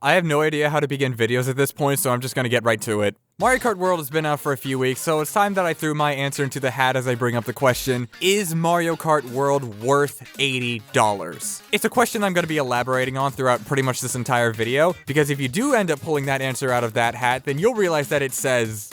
I have no idea how to begin videos at this point, so I'm just gonna get right to it. Mario Kart World has been out for a few weeks, so it's time that I threw my answer into the hat as I bring up the question, is Mario Kart World worth $80? It's a question I'm going to be elaborating on throughout pretty much this entire video, because if you do end up pulling that answer out of that hat, then you'll realize that it says,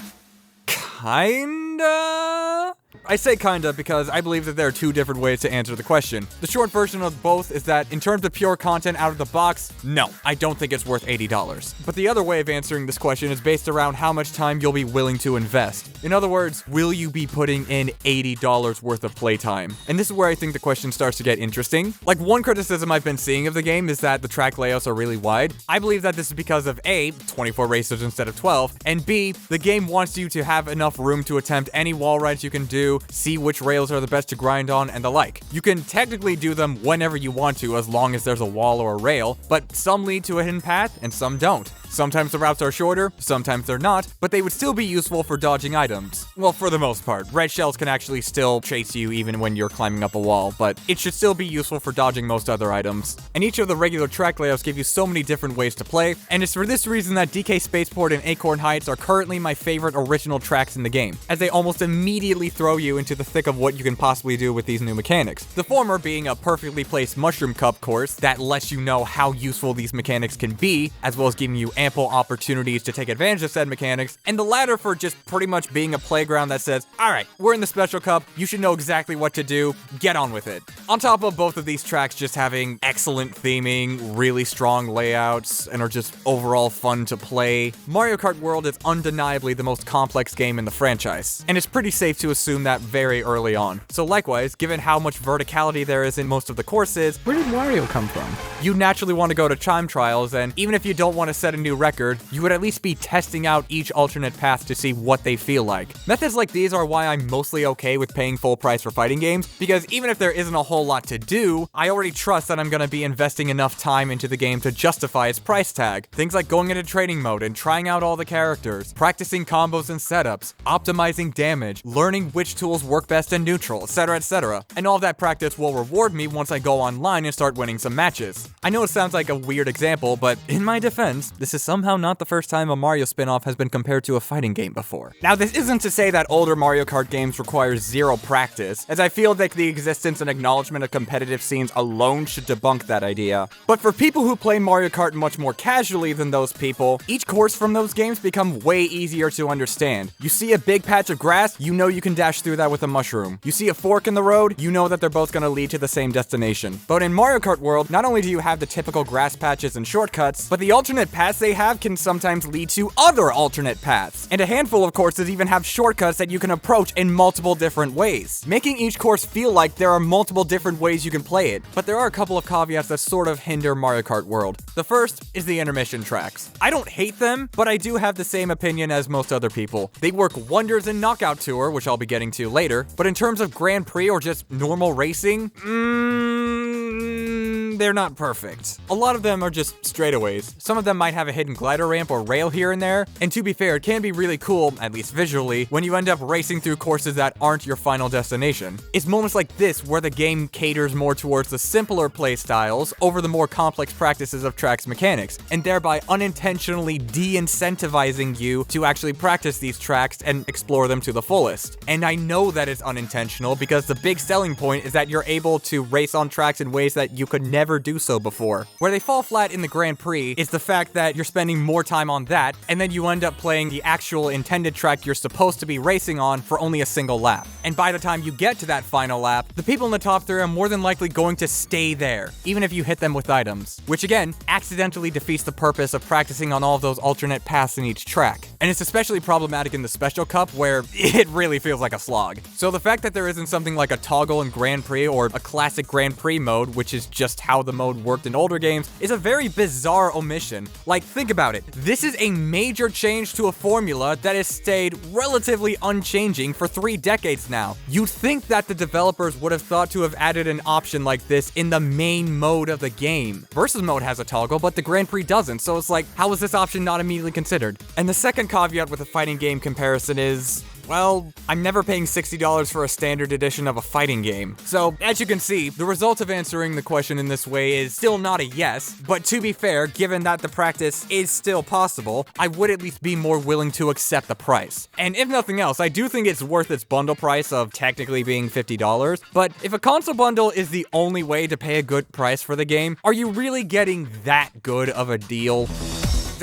kinda? I say kinda because I believe that there are two different ways to answer the question. The short version of both is that in terms of pure content out of the box, no, I don't think it's worth $80. But the other way of answering this question is based around how much time you'll be willing to invest. In other words, will you be putting in $80 worth of playtime? And this is where I think the question starts to get interesting. Like, one criticism I've been seeing of the game is that the track layouts are really wide. I believe that this is because of A, 24 racers instead of 12, and B, the game wants you to have enough room to attempt any wall rides you can do, see which rails are the best to grind on, and the like. You can technically do them whenever you want to, as long as there's a wall or a rail, but some lead to a hidden path and some don't. Sometimes the routes are shorter, sometimes they're not, but they would still be useful for dodging items. Well, for the most part. Red shells can actually still chase you even when you're climbing up a wall, but it should still be useful for dodging most other items. And each of the regular track layouts give you so many different ways to play, and it's for this reason that DK Spaceport and Acorn Heights are currently my favorite original tracks in the game, as they almost immediately throw you into the thick of what you can possibly do with these new mechanics. The former being a perfectly placed Mushroom Cup course that lets you know how useful these mechanics can be, as well as giving you ample opportunities to take advantage of said mechanics, and the latter for just pretty much being a playground that says, alright, we're in the Special Cup, you should know exactly what to do, get on with it. On top of both of these tracks just having excellent theming, really strong layouts, and are just overall fun to play, Mario Kart World is undeniably the most complex game in the franchise, and it's pretty safe to assume that very early on. So likewise, given how much verticality there is in most of the courses, where did Wario come from? You naturally want to go to time trials, and even if you don't want to set a new record, you would at least be testing out each alternate path to see what they feel like. Methods like these are why I'm mostly okay with paying full price for fighting games, because even if there isn't a whole lot to do, I already trust that I'm gonna be investing enough time into the game to justify its price tag. Things like going into training mode and trying out all the characters, practicing combos and setups, optimizing damage, learning which tools work best in neutral, etc, etc. And all of that practice will reward me once I go online and start winning some matches. I know it sounds like a weird example, but in my defense, this is somehow not the first time a Mario spin-off has been compared to a fighting game before. Now, this isn't to say that older Mario Kart games require zero practice, as I feel that the existence and acknowledgement of competitive scenes alone should debunk that idea. But for people who play Mario Kart much more casually than those people, each course from those games become way easier to understand. You see a big patch of grass, you know you can dash through that with a mushroom. You see a fork in the road, you know that they're both gonna lead to the same destination. But in Mario Kart World, not only do you have the typical grass patches and shortcuts, but the alternate paths they have can sometimes lead to other alternate paths. And a handful of courses even have shortcuts that you can approach in multiple different ways, making each course feel like there are multiple different ways you can play it. But there are a couple of caveats that sort of hinder Mario Kart World. The first is the intermission tracks. I don't hate them, but I do have the same opinion as most other people. They work wonders in Knockout Tour, which I'll be getting to later, but in terms of Grand Prix or just normal racing, they're not perfect. A lot of them are just straightaways. Some of them might have a hidden glider ramp or rail here and there, and to be fair, it can be really cool, at least visually, when you end up racing through courses that aren't your final destination. It's moments like this where the game caters more towards the simpler play styles over the more complex practices of tracks mechanics, and thereby unintentionally de-incentivizing you to actually practice these tracks and explore them to the fullest. And I know that it's unintentional because the big selling point is that you're able to race on tracks in ways that you could never do so before. Where they fall flat in the Grand Prix is the fact that you're spending more time on that, and then you end up playing the actual intended track you're supposed to be racing on for only a single lap. And by the time you get to that final lap, the people in the top three are more than likely going to stay there, even if you hit them with items, which again, accidentally defeats the purpose of practicing on all of those alternate paths in each track. And it's especially problematic in the Special Cup, where it really feels like a slog. So the fact that there isn't something like a toggle in Grand Prix or a classic Grand Prix mode, which is just how the mode worked in older games, is a very bizarre omission. Like, think about it. This is a major change to a formula that has stayed relatively unchanging for 3 decades now. You'd think that the developers would have thought to have added an option like this in the main mode of the game. Versus mode has a toggle, but the Grand Prix doesn't, so it's like, how was this option not immediately considered? And the second caveat with a fighting game comparison is, Well, I'm never paying $60 for a standard edition of a fighting game. So, as you can see, the result of answering the question in this way is still not a yes, but to be fair, given that the practice is still possible, I would at least be more willing to accept the price. And if nothing else, I do think it's worth its bundle price of technically being $50, but if a console bundle is the only way to pay a good price for the game, are you really getting that good of a deal?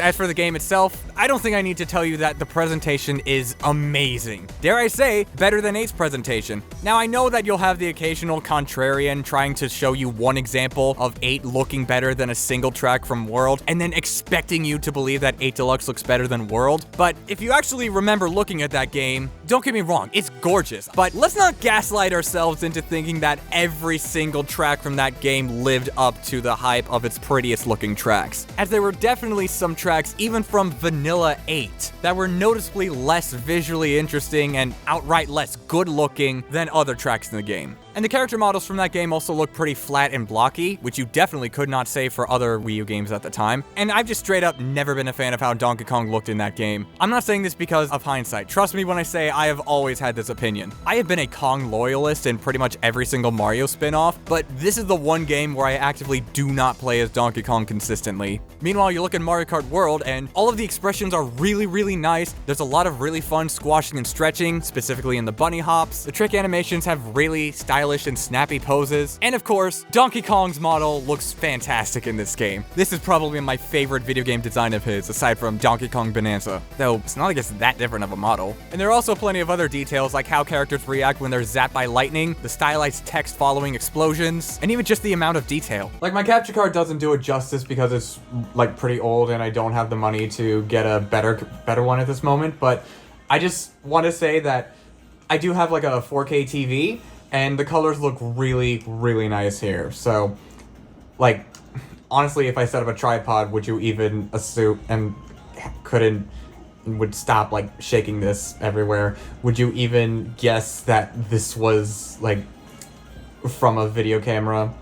As for the game itself, I don't think I need to tell you that the presentation is amazing. Dare I say, better than 8's presentation. Now, I know that you'll have the occasional contrarian trying to show you one example of 8 looking better than a single track from World, and then expecting you to believe that 8 Deluxe looks better than World. But if you actually remember looking at that game, don't get me wrong, it's gorgeous. But let's not gaslight ourselves into thinking that every single track from that game lived up to the hype of its prettiest looking tracks, as there were definitely some tracks, even from Vanilla 8, that were noticeably less visually interesting and outright less good looking than other tracks in the game. And the character models from that game also look pretty flat and blocky, which you definitely could not say for other Wii U games at the time. And I've just straight up never been a fan of how Donkey Kong looked in that game. I'm not saying this because of hindsight. Trust me when I say I have always had this opinion. I have been a Kong loyalist in pretty much every single Mario spin-off, but this is the one game where I actively do not play as Donkey Kong consistently. Meanwhile, you look at Mario Kart World, and all of the expressions are really, really nice. There's a lot of really fun squashing and stretching, specifically in the bunny hops. The trick animations have really stylish and snappy poses. And of course, Donkey Kong's model looks fantastic in this game. This is probably my favorite video game design of his, aside from Donkey Kong Bonanza, though it's not like it's that different of a model. And there are also plenty of other details, like how characters react when they're zapped by lightning, the stylized text following explosions, and even just the amount of detail. Like, my capture card doesn't do it justice because it's like pretty old and I don't have the money to get a better one at this moment, but I just want to say that I do have like a 4K TV, and the colors look really, really nice here. So, like, honestly, if I set up a tripod, would you even assume, and would stop, like, shaking this everywhere, would you even guess that this was, like, from a video camera?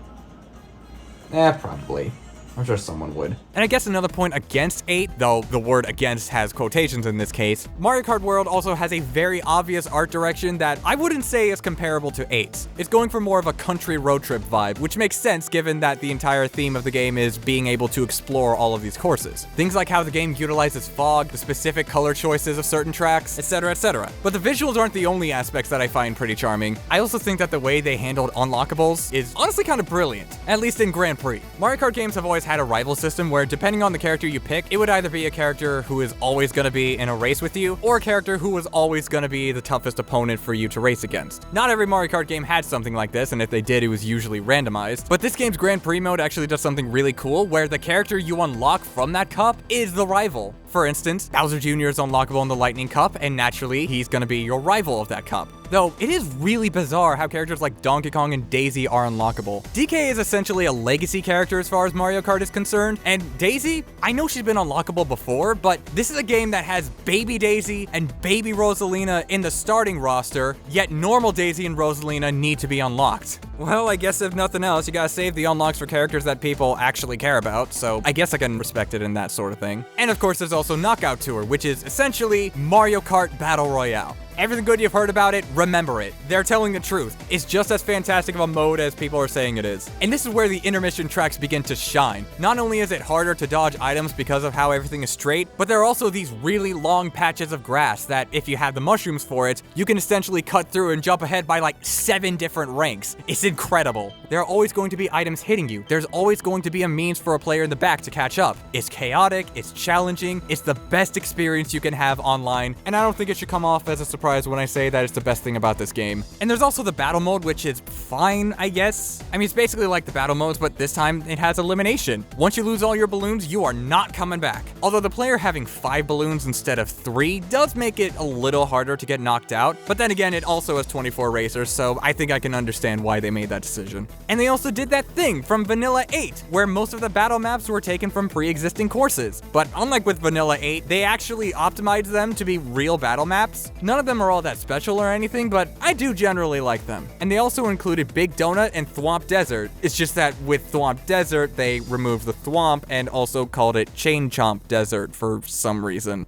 Probably. I'm sure someone would. And I guess another point against 8, though the word against has quotations in this case, Mario Kart World also has a very obvious art direction that I wouldn't say is comparable to 8's. It's going for more of a country road trip vibe, which makes sense given that the entire theme of the game is being able to explore all of these courses. Things like how the game utilizes fog, the specific color choices of certain tracks, etc, etc. But the visuals aren't the only aspects that I find pretty charming. I also think that the way they handled Unlockables is honestly kind of brilliant, at least in Grand Prix. Mario Kart games have always had a rival system where, depending on the character you pick, it would either be a character who is always going to be in a race with you, or a character who was always going to be the toughest opponent for you to race against. Not every Mario Kart game had something like this, and if they did, it was usually randomized. But this game's Grand Prix mode actually does something really cool, where the character you unlock from that cup is the rival. For instance, Bowser Jr. is unlockable in the Lightning Cup, and naturally, he's going to be your rival of that cup. Though, it is really bizarre how characters like Donkey Kong and Daisy are unlockable. DK is essentially a legacy character as far as Mario Kart is concerned, and Daisy, I know she's been unlockable before, but this is a game that has Baby Daisy and Baby Rosalina in the starting roster, yet normal Daisy and Rosalina need to be unlocked. Well, I guess if nothing else, you gotta save the unlocks for characters that people actually care about, so I guess I can respect it in that sort of thing. And of course, there's also Knockout Tour, which is essentially Mario Kart Battle Royale. Everything good you've heard about it, remember it. They're telling the truth. It's just as fantastic of a mode as people are saying it is. And this is where the intermission tracks begin to shine. Not only is it harder to dodge items because of how everything is straight, but there are also these really long patches of grass that, if you have the mushrooms for it, you can essentially cut through and jump ahead by like 7 different ranks. It's incredible. There are always going to be items hitting you. There's always going to be a means for a player in the back to catch up. It's chaotic, it's challenging, it's the best experience you can have online, and I don't think it should come off as a surprise when I say that it's the best thing about this game. And there's also the battle mode, which is fine, I guess. I mean, it's basically like the battle modes, but this time it has elimination. Once you lose all your balloons, you are not coming back. Although the player having 5 balloons instead of 3 does make it a little harder to get knocked out, but then again, it also has 24 racers, so I think I can understand why they made that decision. And they also did that thing from Vanilla 8, where most of the battle maps were taken from pre-existing courses. But unlike with Vanilla 8, they actually optimized them to be real battle maps. None of them are all that special or anything, but I do generally like them. And they also included Big Donut and Thwomp Desert. It's just that with Thwomp Desert, they removed the thwomp and also called it Chain Chomp Desert for some reason.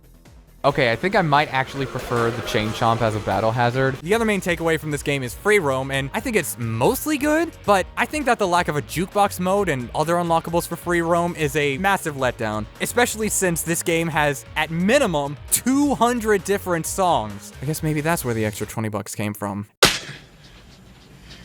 Okay, I think I might actually prefer the Chain Chomp as a battle hazard. The other main takeaway from this game is free roam, and I think it's mostly good, but I think that the lack of a jukebox mode and other unlockables for free roam is a massive letdown, especially since this game has, at minimum, 200 different songs. I guess maybe that's where the extra 20 bucks came from.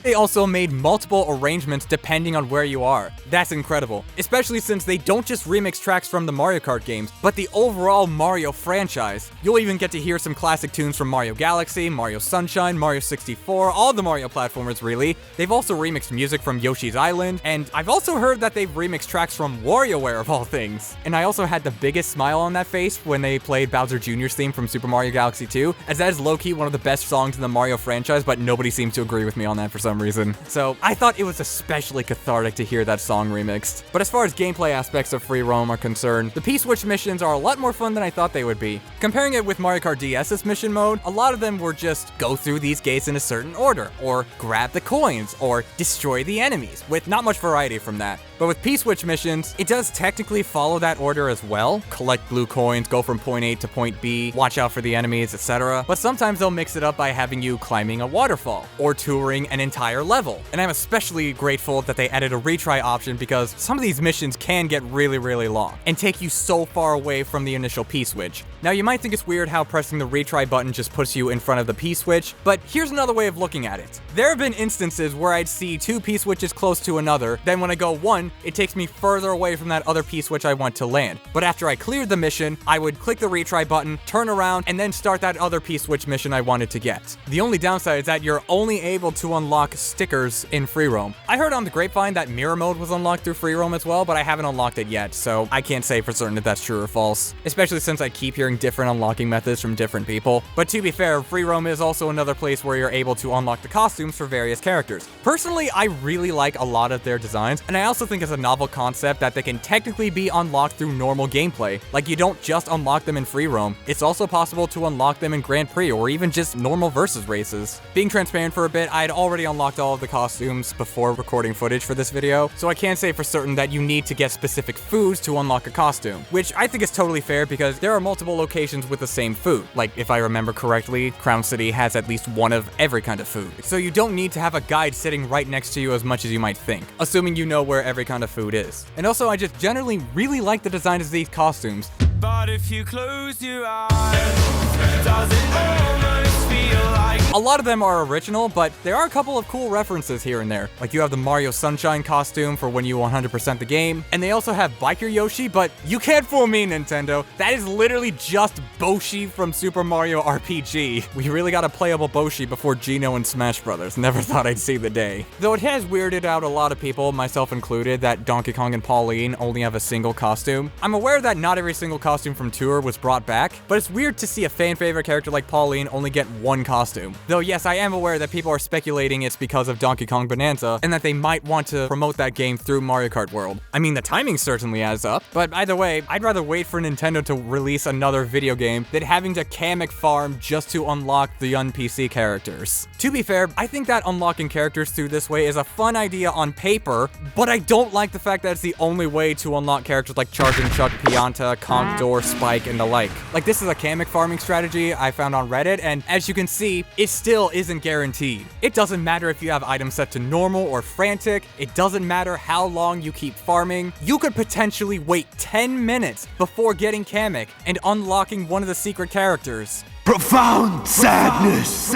They also made multiple arrangements depending on where you are. That's incredible, especially since they don't just remix tracks from the Mario Kart games, but the overall Mario franchise. You'll even get to hear some classic tunes from Mario Galaxy, Mario Sunshine, Mario 64, all the Mario platformers really. They've also remixed music from Yoshi's Island, and I've also heard that they've remixed tracks from WarioWare of all things. And I also had the biggest smile on that face when they played Bowser Jr.'s theme from Super Mario Galaxy 2, as that is low-key one of the best songs in the Mario franchise, but nobody seems to agree with me on that for some reason. So I thought it was especially cathartic to hear that song remixed. But as far as gameplay aspects of free roam are concerned, the P-Switch missions are a lot more fun than I thought they would be. Comparing it with Mario Kart DS's mission mode, a lot of them were just go through these gates in a certain order, or grab the coins, or destroy the enemies, with not much variety from that. But with P-Switch missions, it does technically follow that order as well. Collect blue coins, go from point A to point B, watch out for the enemies, etc. But sometimes they'll mix it up by having you climbing a waterfall, or touring an entire level. And I'm especially grateful that they added a retry option because some of these missions can get really, really long, and take you so far away from the initial P-Switch. Now you might think it's weird how pressing the retry button just puts you in front of the P-Switch, but here's another way of looking at it. There have been instances where I'd see two P-Switches close to another, then when I go one, it takes me further away from that other P-Switch I want to land. But after I cleared the mission, I would click the retry button, turn around, and then start that other P-Switch mission I wanted to get. The only downside is that you're only able to unlock stickers in free roam. I heard on the grapevine that mirror mode was unlocked through free roam as well, but I haven't unlocked it yet, so I can't say for certain if that's true or false, especially since I keep hearing different unlocking methods from different people. But to be fair, free roam is also another place where you're able to unlock the costumes for various characters. Personally, I really like a lot of their designs, and I also think it's a novel concept that they can technically be unlocked through normal gameplay. Like, you don't just unlock them in free roam, it's also possible to unlock them in Grand Prix or even just normal versus races. Being transparent for a bit, I had already unlocked all of the costumes before recording footage for this video, so I can't say for certain that you need to get specific foods to unlock a costume, which I think is totally fair because there are multiple locations with the same food. Like, if I remember correctly, Crown City has at least one of every kind of food, so you don't need to have a guide sitting right next to you as much as you might think, assuming you know where every kind of food is. And also, I just generally really like the design of these costumes. But if you close your eyes, does it almost feel like... A lot of them are original, but there are a couple of cool references here and there. Like, you have the Mario Sunshine costume for when you 100% the game, and they also have Biker Yoshi, but you can't fool me, Nintendo. That is literally just Boshi from Super Mario RPG. We really got a playable Boshi before Geno and Smash Brothers. Never thought I'd see the day. Though it has weirded out a lot of people, myself included, that Donkey Kong and Pauline only have a single costume. I'm aware that not every single costume from Tour was brought back, but it's weird to see a fan favorite character like Pauline only get one costume. Though yes, I am aware that people are speculating it's because of Donkey Kong Bonanza, and that they might want to promote that game through Mario Kart World. I mean, the timing certainly adds up, but either way, I'd rather wait for Nintendo to release another video game than having to Kamek farm just to unlock the un-PC characters. To be fair, I think that unlocking characters through this way is a fun idea on paper, but I don't like the fact that it's the only way to unlock characters like Charging Chuck, Pianta, Conk, Spike, and the like. Like, this is a Kamek farming strategy I found on Reddit, and as you can see, it still isn't guaranteed. It doesn't matter if you have items set to normal or frantic, it doesn't matter how long you keep farming, you could potentially wait 10 minutes before getting Kamek and unlocking one of the secret characters. Profound sadness.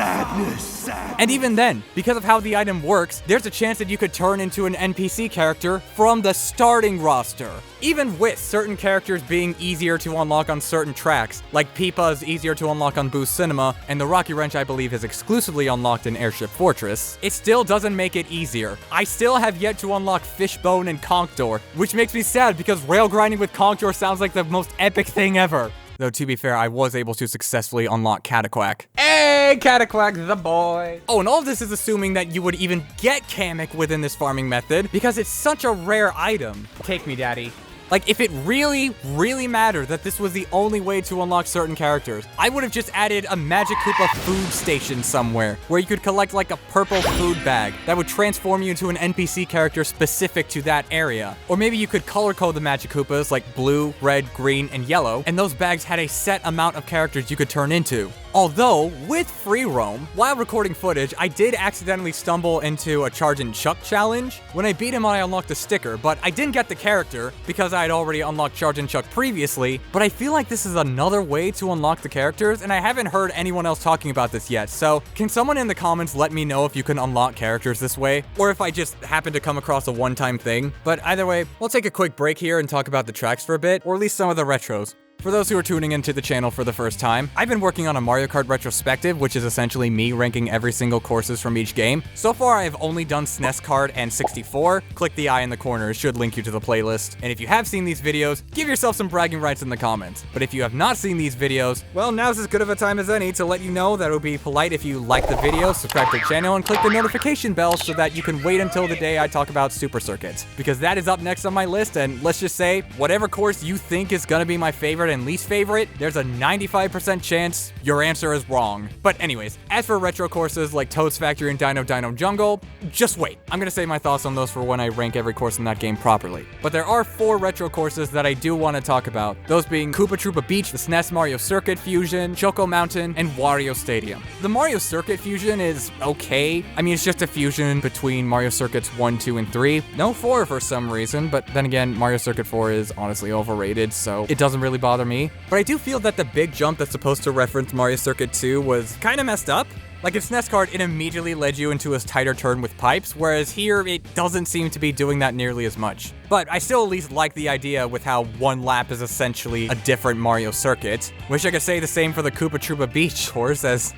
And even then, because of how the item works, there's a chance that you could turn into an NPC character from the starting roster. Even with certain characters being easier to unlock on certain tracks, like Peepa is easier to unlock on Boost Cinema, and the Rocky Wrench I believe is exclusively unlocked in Airship Fortress, it still doesn't make it easier. I still have yet to unlock Fishbone and Conkdor, which makes me sad because rail grinding with Conkdor sounds like the most epic thing ever. Though, to be fair, I was able to successfully unlock Cataquack. Hey, Cataquack, the boy! Oh, and all of this is assuming that you would even get Kamek within this farming method, because it's such a rare item. Take me, daddy. Like, if it really, really mattered that this was the only way to unlock certain characters, I would have just added a Magic Koopa food station somewhere, where you could collect like a purple food bag that would transform you into an NPC character specific to that area. Or maybe you could color code the Magic Koopas like blue, red, green, and yellow, and those bags had a set amount of characters you could turn into. Although, with free roam, while recording footage, I did accidentally stumble into a Charge and Chuck challenge. When I beat him, I unlocked a sticker, but I didn't get the character because I had already unlocked Charge and Chuck previously. But I feel like this is another way to unlock the characters, and I haven't heard anyone else talking about this yet. So, can someone in the comments let me know if you can unlock characters this way, or if I just happen to come across a one-time thing? But either way, we'll take a quick break here and talk about the tracks for a bit, or at least some of the retros. For those who are tuning into the channel for the first time, I've been working on a Mario Kart retrospective, which is essentially me ranking every single courses from each game. So far, I've only done SNES Kart and 64. Click the eye in the corner, it should link you to the playlist. And if you have seen these videos, give yourself some bragging rights in the comments. But if you have not seen these videos, well, now's as good of a time as any to let you know that it would be polite if you like the video, subscribe to the channel, and click the notification bell so that you can wait until the day I talk about Super Circuits. Because that is up next on my list, and let's just say, whatever course you think is gonna be my favorite and least favorite, there's a 95% chance your answer is wrong. But anyways, as for retro courses like Toad's Factory and Dino Dino Jungle, just wait. I'm gonna save my thoughts on those for when I rank every course in that game properly. But there are 4 retro courses that I do want to talk about, those being Koopa Troopa Beach, the SNES Mario Circuit Fusion, Choco Mountain, and Wario Stadium. The Mario Circuit Fusion is okay. I mean, it's just a fusion between Mario Circuits 1, 2, and 3. No 4 for some reason, but then again, Mario Circuit 4 is honestly overrated, so it doesn't really bother me. But I do feel that the big jump that's supposed to reference Mario Circuit 2 was kind of messed up. Like in SNES Kart, it immediately led you into a tighter turn with pipes, whereas here, it doesn't seem to be doing that nearly as much. But I still at least like the idea with how one lap is essentially a different Mario Circuit. Wish I could say the same for the Koopa Troopa Beach course, as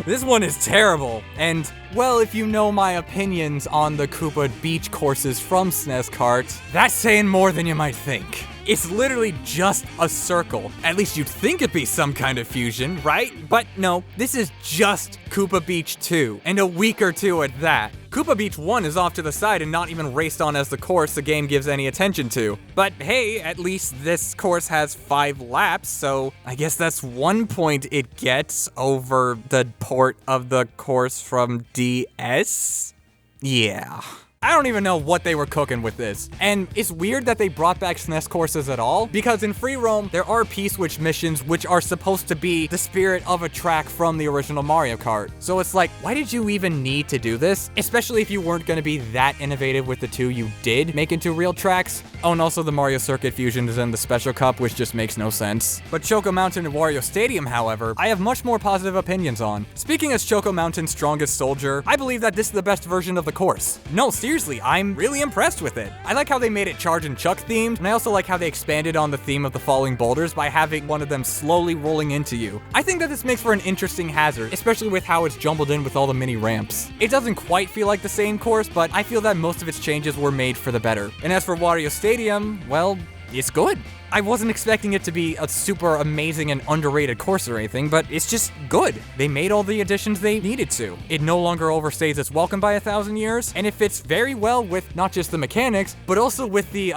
this one is terrible. And, well, if you know my opinions on the Koopa Beach courses from SNES Kart, that's saying more than you might think. It's literally just a circle. At least you'd think it'd be some kind of fusion, right? But no, this is just Koopa Beach 2, and a week or 2 at that. Koopa Beach 1 is off to the side and not even raced on as the course the game gives any attention to. But hey, at least this course has 5 laps, so I guess that's 1 point it gets over the port of the course from DS? Yeah. I don't even know what they were cooking with this. And it's weird that they brought back SNES courses at all, because in free roam, there are P-switch missions which are supposed to be the spirit of a track from the original Mario Kart. So it's like, why did you even need to do this? Especially if you weren't going to be that innovative with the 2 you did make into real tracks. Oh, and also the Mario Circuit Fusion is in the Special Cup, which just makes no sense. But Choco Mountain and Wario Stadium, however, I have much more positive opinions on. Speaking as Choco Mountain's strongest soldier, I believe that this is the best version of the course. No, seriously. I'm really impressed with it. I like how they made it Charge and Chuck themed, and I also like how they expanded on the theme of the falling boulders by having one of them slowly rolling into you. I think that this makes for an interesting hazard, especially with how it's jumbled in with all the mini ramps. It doesn't quite feel like the same course, but I feel that most of its changes were made for the better. And as for Wario Stadium, well, it's good. I wasn't expecting it to be a super amazing and underrated course or anything, but it's just good. They made all the additions they needed to. It no longer overstays its welcome by 1,000 years, and it fits very well with not just the mechanics, but also with the,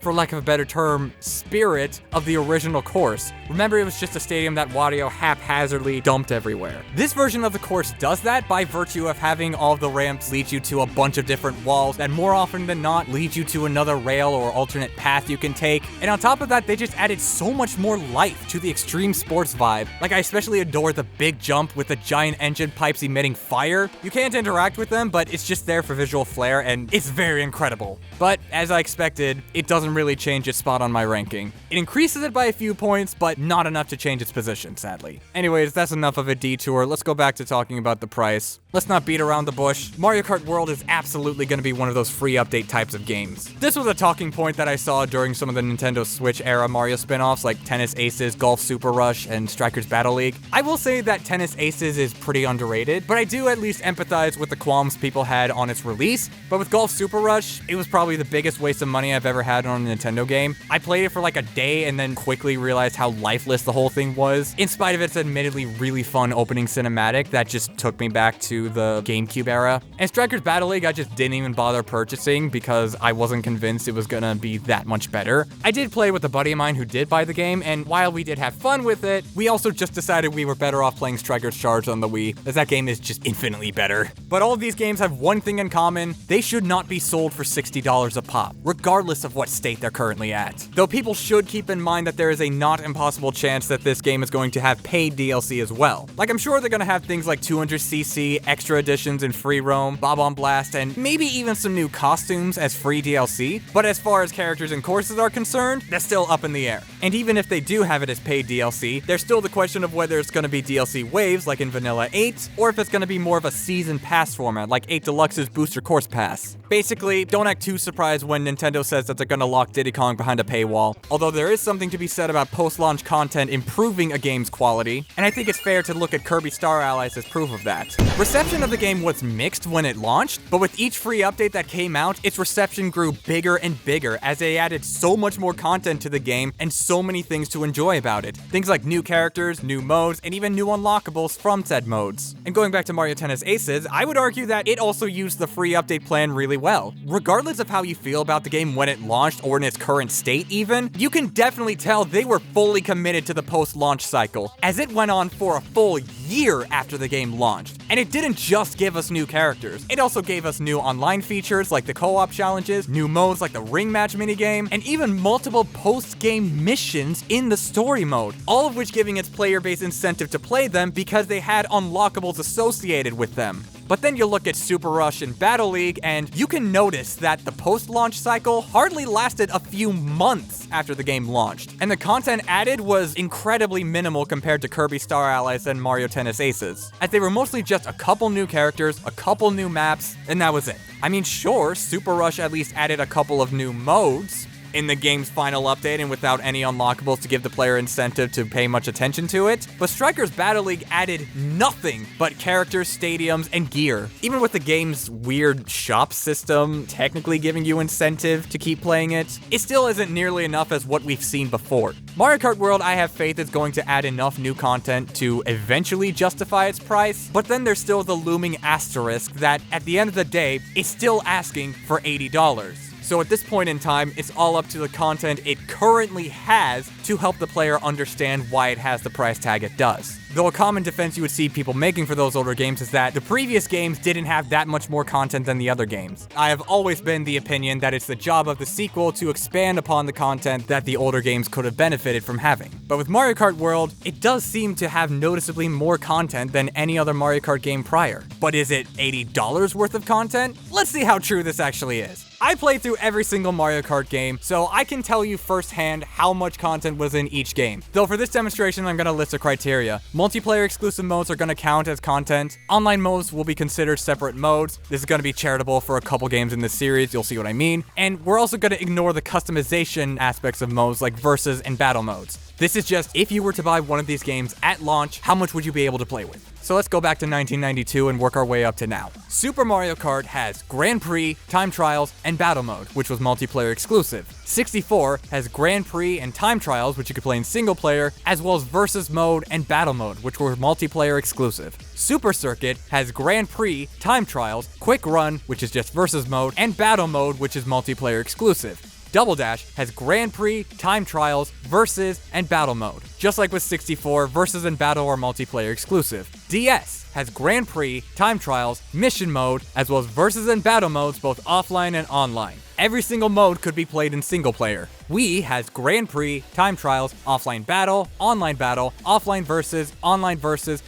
for lack of a better term, spirit of the original course. Remember, it was just a stadium that Wario haphazardly dumped everywhere. This version of the course does that by virtue of having all of the ramps lead you to a bunch of different walls that more often than not lead you to another rail or alternate path you can take. And on top of that, they just added so much more life to the extreme sports vibe. Like, I especially adore the big jump with the giant engine pipes emitting fire. You can't interact with them, but it's just there for visual flair, and it's very incredible. But, as I expected, it doesn't really change its spot on my ranking. It increases it by a few points, but not enough to change its position, sadly. Anyways, that's enough of a detour. Let's go back to talking about the price. Let's not beat around the bush. Mario Kart World is absolutely going to be one of those free update types of games. This was a talking point that I saw during some of the Nintendo Switch era Mario spin-offs like Tennis Aces, Golf Super Rush, and Strikers Battle League. I will say that Tennis Aces is pretty underrated, but I do at least empathize with the qualms people had on its release. But with Golf Super Rush, it was probably the biggest waste of money I've ever had on a Nintendo game. I played it for like a day and then quickly realized how lifeless the whole thing was, in spite of its admittedly really fun opening cinematic that just took me back to the GameCube era. And Strikers Battle League I just didn't even bother purchasing because I wasn't convinced it was gonna be that much better. I did play with a buddy of mine who did buy the game, and while we did have fun with it, we also just decided we were better off playing Strikers Charge on the Wii, as that game is just infinitely better. But all of these games have one thing in common: they should not be sold for $60 a pop, regardless of what state they're currently at. Though people should keep in mind that there is a not impossible chance that this game is going to have paid DLC as well. Like, I'm sure they're gonna have things like 200cc, extra editions in free roam, Bob on Blast, and maybe even some new costumes as free DLC, but as far as characters and courses are concerned, that's still up in the air. And even if they do have it as paid DLC, there's still the question of whether it's gonna be DLC waves like in Vanilla 8, or if it's gonna be more of a season pass format like 8 Deluxe's Booster Course Pass. Basically, don't act too surprised when Nintendo says that they're gonna lock Diddy Kong behind a paywall, although there is something to be said about post-launch content improving a game's quality, and I think it's fair to look at Kirby Star Allies as proof of that. Reception of the game was mixed when it launched, but with each free update that came out, its reception grew bigger and bigger as they added so much more content to the game and so many things to enjoy about it. Things like new characters, new modes, and even new unlockables from said modes. And going back to Mario Tennis Aces, I would argue that it also used the free update plan really well. Regardless of how you feel about the game when it launched or in its current state even, you can definitely tell they were fully committed to the post-launch cycle, as it went on for a full year after the game launched. And it didn't just give us new characters, it also gave us new online features like the co-op challenges, new modes like the ring match minigame, and even multiple post-game missions in the story mode, all of which giving its player base incentive to play them because they had unlockables associated with them. But then you look at Super Rush and Battle League, and you can notice that the post-launch cycle hardly lasted a few months after the game launched, and the content added was incredibly minimal compared to Kirby Star Allies and Mario Tennis Aces, as they were mostly just a couple new characters, a couple new maps, and that was it. I mean, sure, Super Rush at least added a couple of new modes in the game's final update and without any unlockables to give the player incentive to pay much attention to it, but Strikers Battle League added nothing but characters, stadiums, and gear. Even with the game's weird shop system technically giving you incentive to keep playing it, it still isn't nearly enough as what we've seen before. Mario Kart World, I have faith is going to add enough new content to eventually justify its price, but then there's still the looming asterisk that at the end of the day, it's still asking for $80. So at this point in time, it's all up to the content it currently has to help the player understand why it has the price tag it does. Though a common defense you would see people making for those older games is that the previous games didn't have that much more content than the other games. I have always been the opinion that it's the job of the sequel to expand upon the content that the older games could have benefited from having. But with Mario Kart World, it does seem to have noticeably more content than any other Mario Kart game prior. But is it $80 worth of content? Let's see how true this actually is. I played through every single Mario Kart game, so I can tell you firsthand how much content was in each game. Though for this demonstration, I'm gonna list the criteria. Multiplayer exclusive modes are gonna count as content. Online modes will be considered separate modes. This is gonna be charitable for a couple games in this series, you'll see what I mean. And we're also gonna ignore the customization aspects of modes like versus and battle modes. This is just, if you were to buy one of these games at launch, how much would you be able to play with? So let's go back to 1992 and work our way up to now. Super Mario Kart has Grand Prix, Time Trials, and Battle Mode, which was multiplayer exclusive. 64 has Grand Prix and Time Trials, which you could play in single player, as well as Versus Mode and Battle Mode, which were multiplayer exclusive. Super Circuit has Grand Prix, Time Trials, Quick Run, which is just Versus Mode, and Battle Mode, which is multiplayer exclusive. Double Dash has Grand Prix, Time Trials, Versus, and Battle Mode. Just like with 64, Versus and Battle are multiplayer exclusive. DS has Grand Prix, Time Trials, Mission Mode, as well as Versus and Battle modes both offline and online. Every single mode could be played in single player. Wii has Grand Prix, Time Trials, Offline Battle, Offline Versus,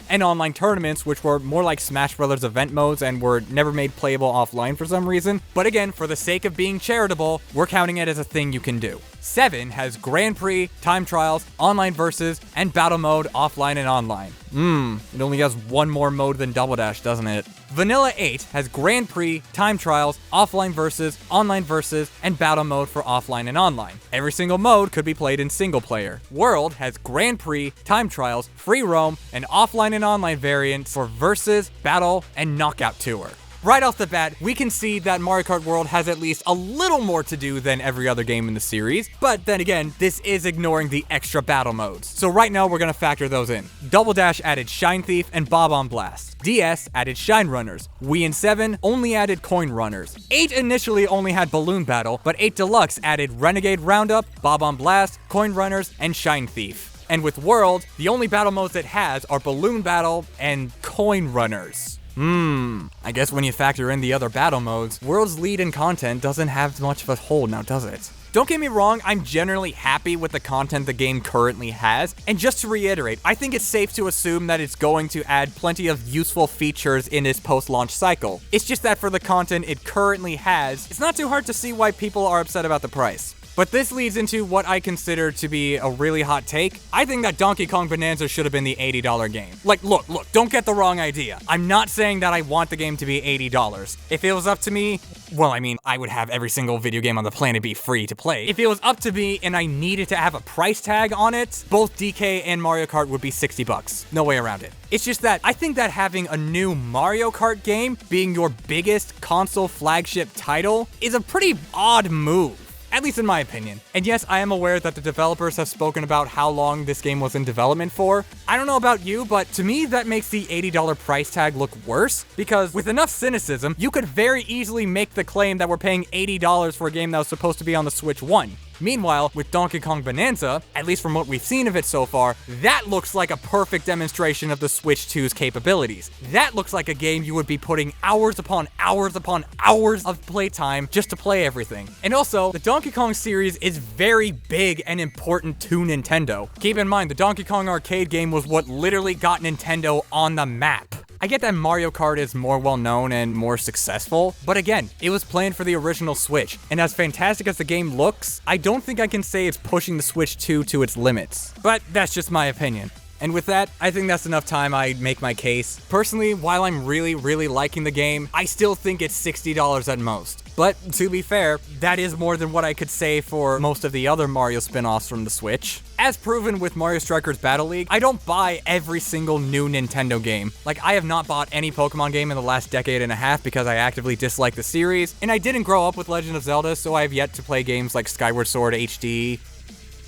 and online tournaments, which were more like Smash Bros. Event modes and were never made playable offline for some reason. But again, for the sake of being charitable, we're counting it as a thing you can do. 7 has Grand Prix, time trials, online versus, and battle mode offline and online. It only has one more mode than Double Dash, doesn't it? Vanilla 8 has Grand Prix, time trials, offline versus, online versus, and battle mode for offline and online. Every single mode could be played in single player. World has Grand Prix, time trials, free roam, and offline and online variants for versus, battle, and knockout tour. Right off the bat, we can see that Mario Kart World has at least a little more to do than every other game in the series, but then again, this is ignoring the extra battle modes. So right now, we're gonna factor those in. Double Dash added Shine Thief and Bob on Blast. DS added Shine Runners. Wii and 7 only added Coin Runners. 8 initially only had Balloon Battle, but 8 Deluxe added Renegade Roundup, Bob on Blast, Coin Runners, and Shine Thief. And with World, the only battle modes it has are Balloon Battle and Coin Runners. I guess when you factor in the other battle modes, World's lead in content doesn't have much of a hold now, does it? Don't get me wrong, I'm generally happy with the content the game currently has, and just to reiterate, I think it's safe to assume that it's going to add plenty of useful features in its post-launch cycle. It's just that for the content it currently has, it's not too hard to see why people are upset about the price. But this leads into what I consider to be a really hot take. I think that Donkey Kong Bonanza should have been the $80 game. Like, look, don't get the wrong idea. I'm not saying that I want the game to be $80. If it was up to me, well, I mean, I would have every single video game on the planet be free to play. If it was up to me and I needed to have a price tag on it, both DK and Mario Kart would be $60. No way around it. It's just that I think that having a new Mario Kart game being your biggest console flagship title is a pretty odd move. At least in my opinion. And yes, I am aware that the developers have spoken about how long this game was in development for. I don't know about you, but to me that makes the $80 price tag look worse, because with enough cynicism, you could very easily make the claim that we're paying $80 for a game that was supposed to be on the Switch 1. Meanwhile, with Donkey Kong Bonanza, at least from what we've seen of it so far, that looks like a perfect demonstration of the Switch 2's capabilities. That looks like a game you would be putting hours upon hours upon hours of playtime just to play everything. And also, the Donkey Kong series is very big and important to Nintendo. Keep in mind, the Donkey Kong arcade game was what literally got Nintendo on the map. I get that Mario Kart is more well-known and more successful, but again, it was planned for the original Switch, and as fantastic as the game looks, I don't think I can say it's pushing the Switch 2 to its limits. But that's just my opinion. And with that, I think that's enough time I make my case. Personally, while I'm really liking the game, I still think it's $60 at most. But to be fair, that is more than what I could say for most of the other Mario spin-offs from the Switch. As proven with Mario Strikers Battle League, I don't buy every single new Nintendo game. Like, I have not bought any Pokemon game in the last decade and a half because I actively dislike the series, and I didn't grow up with Legend of Zelda, so I have yet to play games like Skyward Sword HD,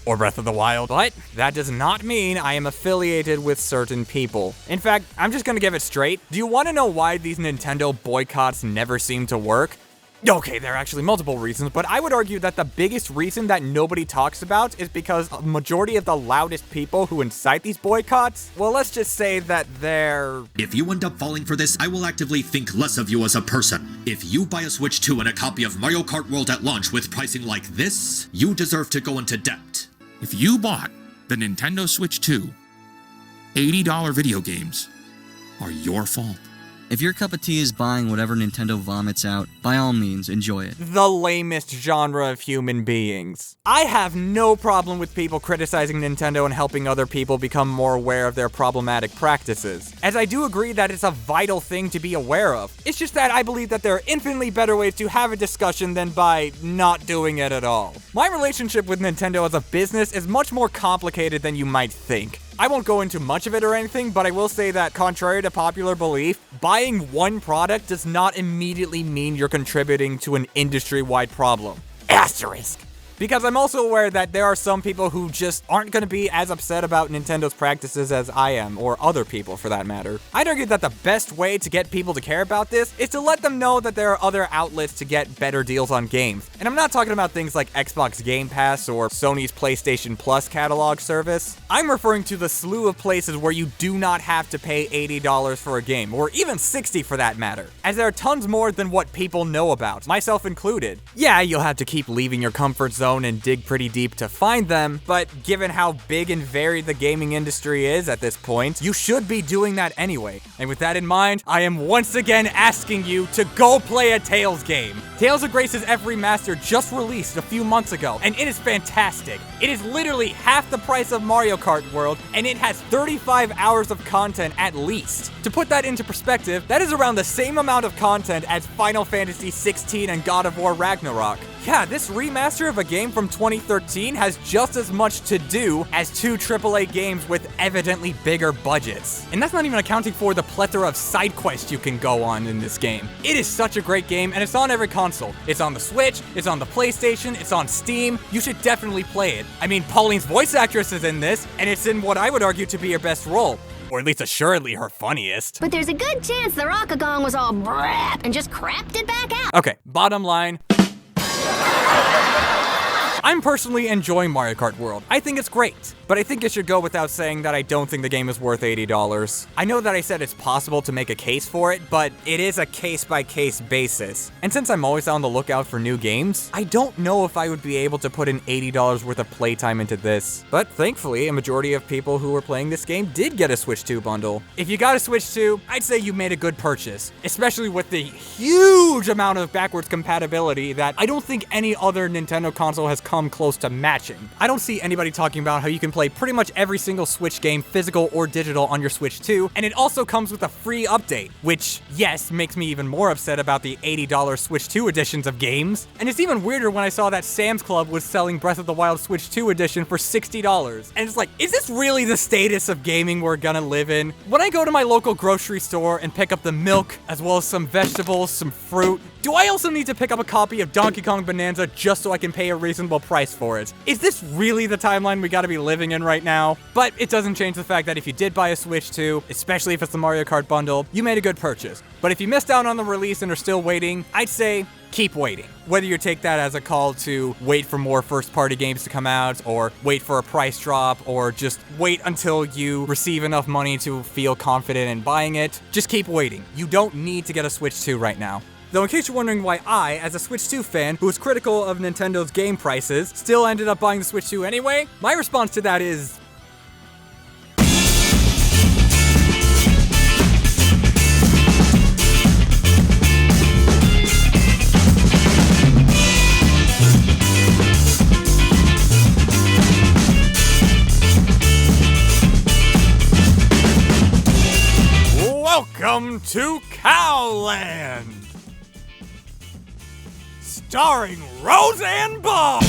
or Breath of the Wild, but that does not mean I am affiliated with certain people. In fact, I'm just gonna give it straight. Do you want to know why these Nintendo boycotts never seem to work? Okay, there are actually multiple reasons, but I would argue that the biggest reason that nobody talks about is because a majority of the loudest people who incite these boycotts, well, let's just say that they're... If you end up falling for this, I will actively think less of you as a person. If you buy a Switch 2 and a copy of Mario Kart World at launch with pricing like this, you deserve to go into debt. If you bought the Nintendo Switch 2, $80 video games are your fault. If your cup of tea is buying whatever Nintendo vomits out, by all means, enjoy it. The lamest genre of human beings. I have no problem with people criticizing Nintendo and helping other people become more aware of their problematic practices, as I do agree that it's a vital thing to be aware of. It's just that I believe that there are infinitely better ways to have a discussion than by not doing it at all. My relationship with Nintendo as a business is much more complicated than you might think. I won't go into much of it or anything, but I will say that contrary to popular belief, buying one product does not immediately mean you're contributing to an industry-wide problem. Asterisk. Because I'm also aware that there are some people who just aren't going to be as upset about Nintendo's practices as I am, or other people for that matter. I'd argue that the best way to get people to care about this is to let them know that there are other outlets to get better deals on games. And I'm not talking about things like Xbox Game Pass or Sony's PlayStation Plus catalog service. I'm referring to the slew of places where you do not have to pay $80 for a game, or even $60 for that matter, as there are tons more than what people know about, myself included. Yeah, you'll have to keep leaving your comfort zone zone and dig pretty deep to find them, but given how big and varied the gaming industry is at this point, you should be doing that anyway. And with that in mind, I am once again asking you to go play a Tales game. Tales of Grace's F Remaster just released a few months ago, and it is fantastic. It is literally half the price of Mario Kart World, and it has 35 hours of content at least. To put that into perspective, that is around the same amount of content as Final Fantasy XVI and God of War Ragnarok. Yeah, this remaster of a game from 2013 has just as much to do as two AAA games with evidently bigger budgets. And that's not even accounting for the plethora of side quests you can go on in this game. It is such a great game, and it's on every console. It's on the Switch, it's on the PlayStation, it's on Steam. You should definitely play it. I mean, Pauline's voice actress is in this, and it's in what I would argue to be her best role. Or at least assuredly her funniest. But there's a good chance the Rockagong was all brap and just crapped it back out. Okay, bottom line. I'm personally enjoying Mario Kart World. I think it's great, but I think it should go without saying that I don't think the game is worth $80. I know that I said it's possible to make a case for it, but it is a case-by-case basis. And since I'm always on the lookout for new games, I don't know if I would be able to put in $80 worth of playtime into this. But thankfully, a majority of people who were playing this game did get a Switch 2 bundle. If you got a Switch 2, I'd say you made a good purchase, especially with the huge amount of backwards compatibility that I don't think any other Nintendo console has come close to matching. I don't see anybody talking about how you can play pretty much every single Switch game, physical or digital, on your Switch 2, and it also comes with a free update, which, yes, makes me even more upset about the $80 Switch 2 editions of games. And it's even weirder when I saw that Sam's Club was selling Breath of the Wild Switch 2 edition for $60. And it's like, is this really the status of gaming we're gonna live in? When I go to my local grocery store and pick up the milk, as well as some vegetables, some fruit, do I also need to pick up a copy of Donkey Kong Bonanza just so I can pay a reasonable price for it? Is this really the timeline we gotta be living in right now? But it doesn't change the fact that if you did buy a Switch 2, especially if it's the Mario Kart bundle, you made a good purchase. But if you missed out on the release and are still waiting, I'd say keep waiting. Whether you take that as a call to wait for more first-party games to come out, or wait for a price drop, or just wait until you receive enough money to feel confident in buying it, just keep waiting. You don't need to get a Switch 2 right now. Though in case you're wondering why I, as a Switch 2 fan who was critical of Nintendo's game prices, still ended up buying the Switch 2 anyway, my response to that is... Welcome to Cowland! Starring Roseanne Barr!